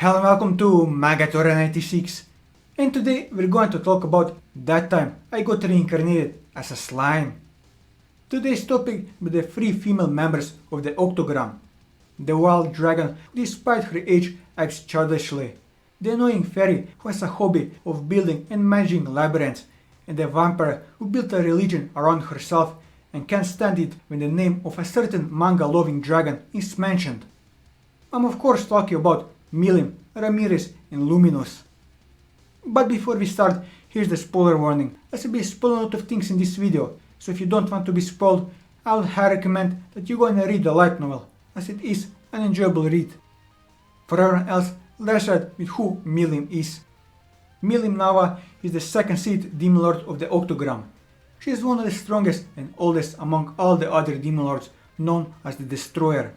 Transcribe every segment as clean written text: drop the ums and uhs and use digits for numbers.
Hello and welcome to Magatora 96, and today we're going to talk about that time I got reincarnated as a slime. Today's topic with the 3 female members of the Octagram. The wild dragon who despite her age acts childishly, the annoying fairy who has a hobby of building and managing labyrinths, and the vampire who built a religion around herself and can't stand it when the name of a certain manga-loving dragon is mentioned. I'm of course talking about Milim, Ramiris and Luminous. But before we start, here's the spoiler warning, as I'll be spoiling a lot of things in this video, so if you don't want to be spoiled, I would highly recommend that you go and read the light novel, as it is an enjoyable read. For everyone else, let's start with who Milim is. Milim Nava is the second seed demon lord of the Octagram. She is one of the strongest and oldest among all the other demon lords, known as the Destroyer,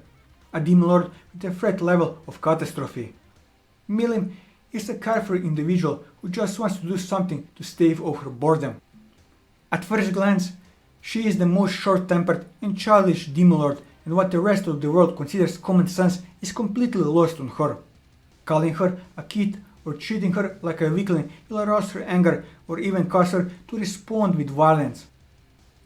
a demon lord with a threat level of catastrophe. Milim is a carefree individual who just wants to do something to stave off her boredom. At first glance, she is the most short-tempered and childish demon lord, and what the rest of the world considers common sense is completely lost on her. Calling her a kid or treating her like a weakling will arouse her anger or even cause her to respond with violence.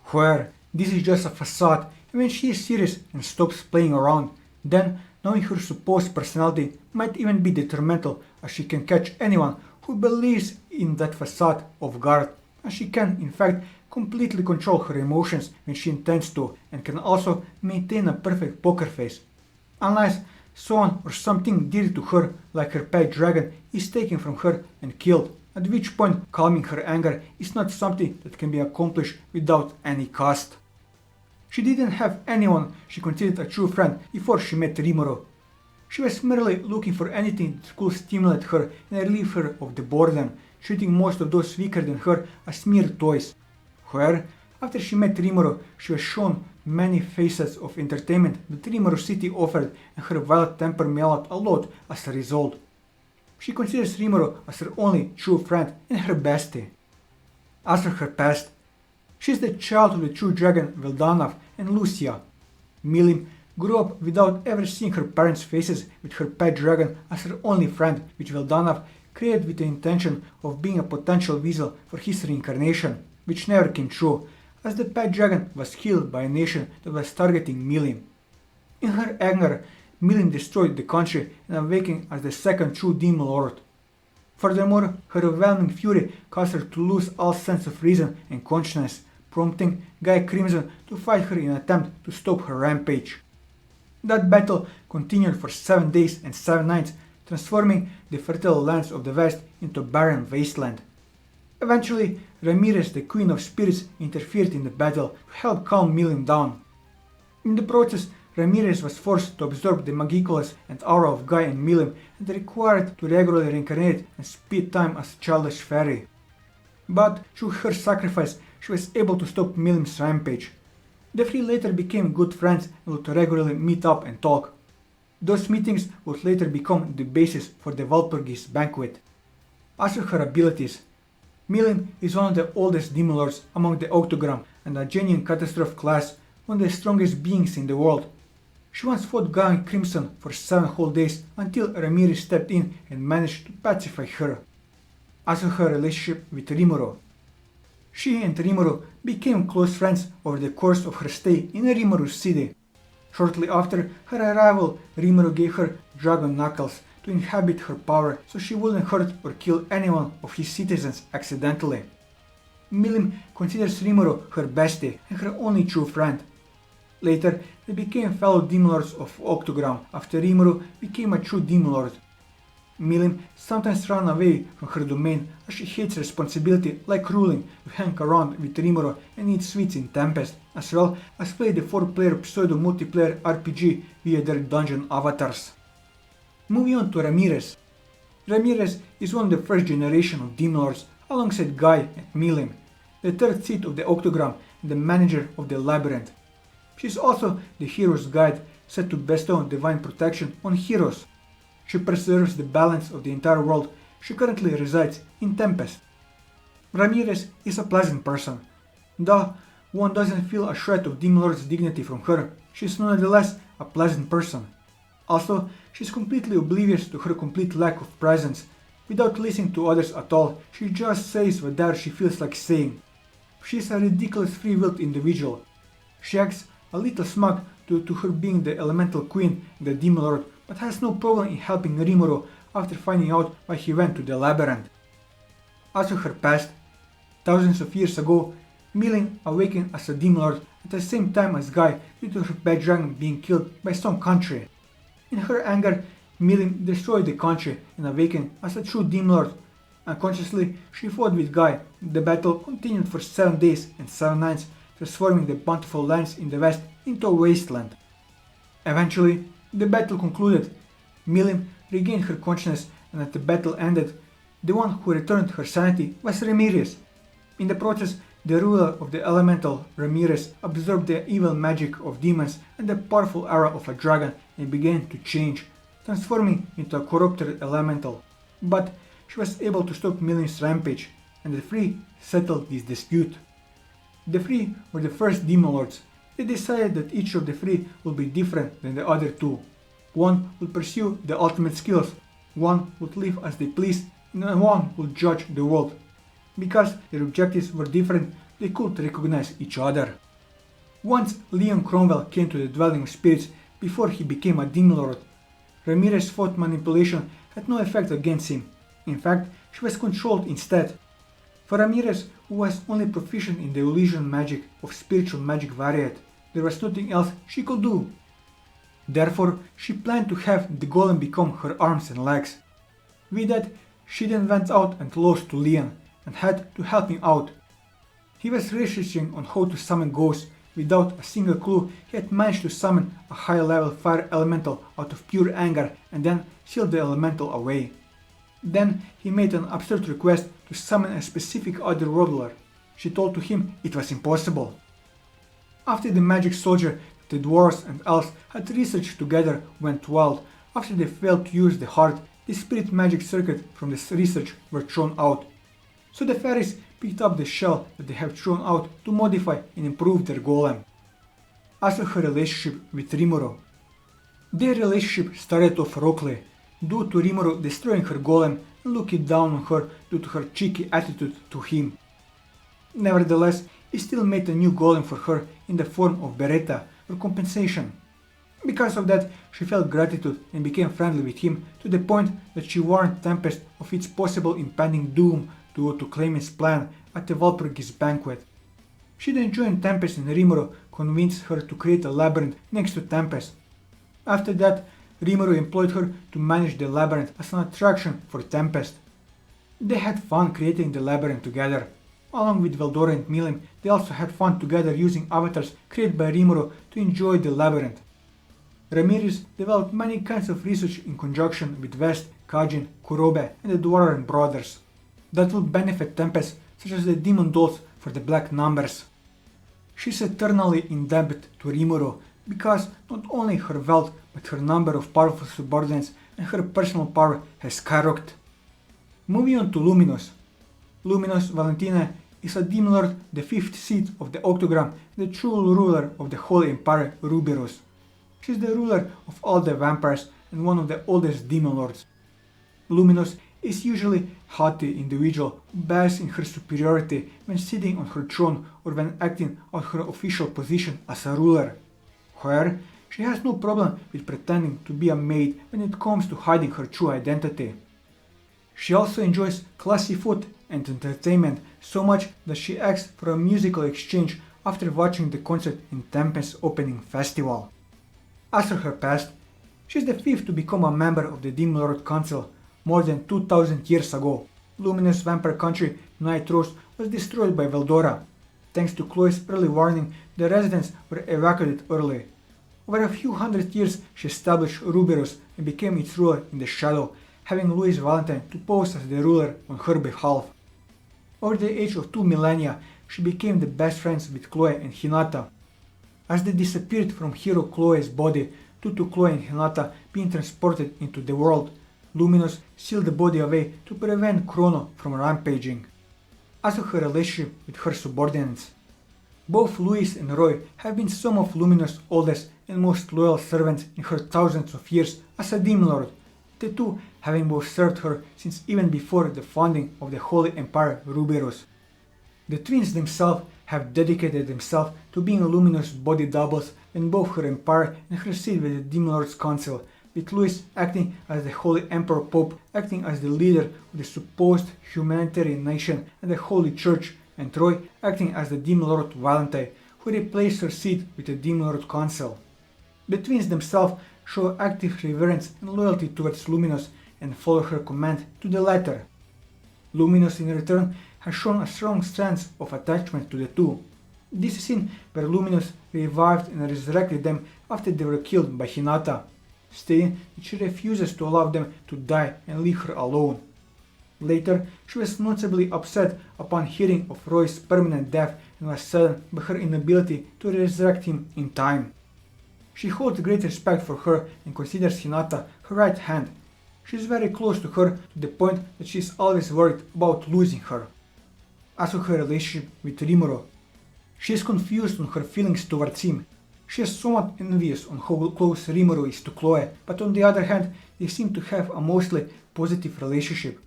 However, this is just a facade, and when she is serious and stops playing around, then knowing her supposed personality might even be detrimental, as she can catch anyone who believes in that facade off guard, and she can in fact completely control her emotions when she intends to, and can also maintain a perfect poker face. Unless someone or something dear to her, like her pet dragon, is taken from her and killed, at which point calming her anger is not something that can be accomplished without any cost. She didn't have anyone she considered a true friend before she met Rimuru. She was merely looking for anything that could stimulate her and relieve her of the boredom, treating most of those weaker than her as mere toys. However, after she met Rimuru, she was shown many facets of entertainment that Rimuru City offered, and her violent temper mellowed a lot as a result. She considers Rimuru as her only true friend and her bestie. As for her past, she is the child of the true dragon Veldanav and Lucia. Milim grew up without ever seeing her parents' faces, with her pet dragon as her only friend, which Veldanav created with the intention of being a potential vessel for his reincarnation, which never came true, as the pet dragon was killed by a nation that was targeting Milim. In her anger, Milim destroyed the country and awakened as the second true demon lord. Furthermore, her overwhelming fury caused her to lose all sense of reason and consciousness, prompting Gaia Crimson to fight her in an attempt to stop her rampage. That battle continued for 7 days and 7 nights, transforming the fertile lands of the west into a barren wasteland. Eventually, Ramiris, the Queen of Spirits, interfered in the battle to help calm Milim down. In the process, Ramiris was forced to absorb the magicolas and aura of Gaia and Milim, and required to regularly reincarnate and speed time as a childish fairy. But through her sacrifice, she was able to stop Milim's rampage. The 3 later became good friends and would regularly meet up and talk. Those meetings would later become the basis for the Walpurgis banquet. As for her abilities, Milim is one of the oldest demon lords among the Octagram and a genuine catastrophe class, one of the strongest beings in the world. She once fought Gaia Crimson for 7 whole days until Ramiris stepped in and managed to pacify her. As for her relationship with Rimuru, she and Rimuru became close friends over the course of her stay in Rimuru City. Shortly after her arrival, Rimuru gave her dragon knuckles to inhabit her power so she wouldn't hurt or kill anyone of his citizens accidentally. Milim considers Rimuru her bestie and her only true friend. Later, they became fellow demon lords of Octagram after Rimuru became a true demon lord. Milim sometimes ran away from her domain as she hates responsibility like ruling, to hang around with Rimuru and eat sweets in Tempest, as well as play the 4-player pseudo-multiplayer RPG via their dungeon avatars. Moving on to Ramiris. Ramiris is one of the first generation of demon lords alongside Gaia and Milim, the 3rd seed of the Octagram and the manager of the labyrinth. She is also the hero's guide, set to bestow divine protection on heroes. She preserves the balance of the entire world. She currently resides in Tempest. Ramiris is a pleasant person. Though one doesn't feel a shred of Demon Lord's dignity from her, she is nonetheless a pleasant person. Also, she's completely oblivious to her complete lack of presence. Without listening to others at all, she just says whatever she feels like saying. She's a ridiculous free-willed individual. She acts a little smug due to her being the elemental queen and the demon lord, but has no problem in helping Rimuru after finding out why he went to the labyrinth. As for her past, thousands of years ago, Milim awakened as a demon lord at the same time as Guy due to her pet dragon being killed by some country. In her anger, Milim destroyed the country and awakened as a true demon lord. Unconsciously, she fought with Guy. The battle continued for 7 days and 7 nights, transforming the bountiful lands in the west into a wasteland. Eventually, the battle concluded. Milim regained her consciousness, and as the battle ended, the one who returned her sanity was Ramiris. In the process, the ruler of the elemental, Ramiris, absorbed the evil magic of demons and the powerful aura of a dragon and began to change, transforming into a corrupted elemental. But she was able to stop Milim's rampage, and the three settled this dispute. The three were the first demon lords. They decided that each of the three would be different than the other two. One would pursue the ultimate skills, one would live as they pleased, and one would judge the world. Because their objectives were different, they could recognize each other. Once Leon Cromwell came to the dwelling of spirits before he became a demon lord. Ramirez thought manipulation had no effect against him. In fact, she was controlled instead. For Ramirez, who was only proficient in the illusion magic of spiritual magic variant, there was nothing else she could do. Therefore, she planned to have the golem become her arms and legs. With that, she then went out and lost to Leon, and had to help him out. He was researching on how to summon ghosts. Without a single clue, he had managed to summon a high-level fire elemental out of pure anger and then sealed the elemental away. Then he made an absurd request to summon a specific otherworldler. She told to him it was impossible. After the magic soldier, the dwarves and elves had researched together went wild. After they failed to use the heart, the spirit magic circuit from this research were thrown out. So the fairies picked up the shell that they have thrown out to modify and improve their golem. As for her relationship with Rimuru, their relationship started off rockily, due to Rimuru destroying her golem and looking down on her due to her cheeky attitude to him. Nevertheless, he still made a new golem for her in the form of Beretta for compensation. Because of that, she felt gratitude and became friendly with him to the point that she warned Tempest of its possible impending doom due to Clayman's plan at the Walpurgis banquet. She then joined Tempest and Rimuru, convinced her to create a labyrinth next to Tempest. After that, Rimuru employed her to manage the labyrinth as an attraction for Tempest. They had fun creating the labyrinth together. Along with Veldora and Milim, they also had fun together using avatars created by Rimuru to enjoy the labyrinth. Ramirez developed many kinds of research in conjunction with West, Kajin, Kurobe and the Dwarven brothers that would benefit Tempest, such as the demon dolls for the black numbers. She's eternally indebted to Rimuru because not only her wealth but her number of powerful subordinates and her personal power has skyrocketed. Moving on to Luminous. Luminous Valentine is a demon lord, the 5th seat of the octogram, and the true ruler of the whole empire Ruberus. She is the ruler of all the vampires and one of the oldest demon lords. Luminous is usually a haughty individual who basks in her superiority when sitting on her throne or when acting out her official position as a ruler. However, she has no problem with pretending to be a maid when it comes to hiding her true identity. She also enjoys classy food and entertainment so much that she asks for a musical exchange after watching the concert in Tempest's opening festival. As for her past, she is the 5th to become a member of the Demon Lord Council. More than 2000 years ago, Luminous vampire country Night Rose was destroyed by Veldora. Thanks to Chloe's early warning, the residents were evacuated early. Over a few hundred years, she established Ruberus and became its ruler in the shadow, having Louis Valentine to pose as the ruler on her behalf. Over the age of 2 millennia, she became the best friends with Chloe and Hinata. As they disappeared from hero Chloe's body due to Chloe and Hinata being transported into the world, Luminous sealed the body away to prevent Chrono from rampaging. As for her relationship with her subordinates, Both Louise and Roy have been some of Luminous' oldest and most loyal servants in her thousands of years as a Demon Lord, the two having both served her since even before the founding of the Holy Empire Ruberos. The twins themselves have dedicated themselves to being Luminous' body doubles in both her empire and her seat with the Demon Lords Council, with Louis acting as the Holy Emperor Pope, acting as the leader of the supposed humanitarian nation and the Holy Church, and Roy acting as the Demon Lord Valentine, who replaced her seat with the Demon Lord Council. The twins themselves show active reverence and loyalty towards Luminous and follow her command to the letter. Luminous in return has shown a strong sense of attachment to the two. This is seen where Luminous revived and resurrected them after they were killed by Hinata, stating that she refuses to allow them to die and leave her alone. Later, she was noticeably upset upon hearing of Roy's permanent death and was saddened by her inability to resurrect him in time. She holds great respect for her and considers Hinata her right hand. She is very close to her to the point that she is always worried about losing her. As for her relationship with Rimuro, she is confused on her feelings towards him. She is somewhat envious on how close Rimuro is to Chloe, but on the other hand, they seem to have a mostly positive relationship.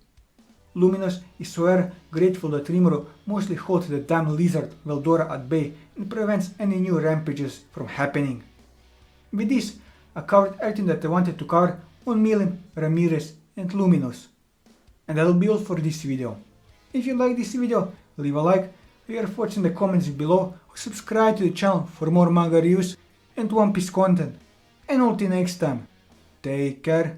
Luminous is however grateful that Rimuro mostly holds the damn lizard Veldora at bay and prevents any new rampages from happening. With this, I covered everything that I wanted to cover on Milim, Ramiris and Luminous. And that'll be all for this video. If you like this video, leave a like, leave your thoughts in the comments below, or subscribe to the channel for more manga reviews and One Piece content. And until next time, take care.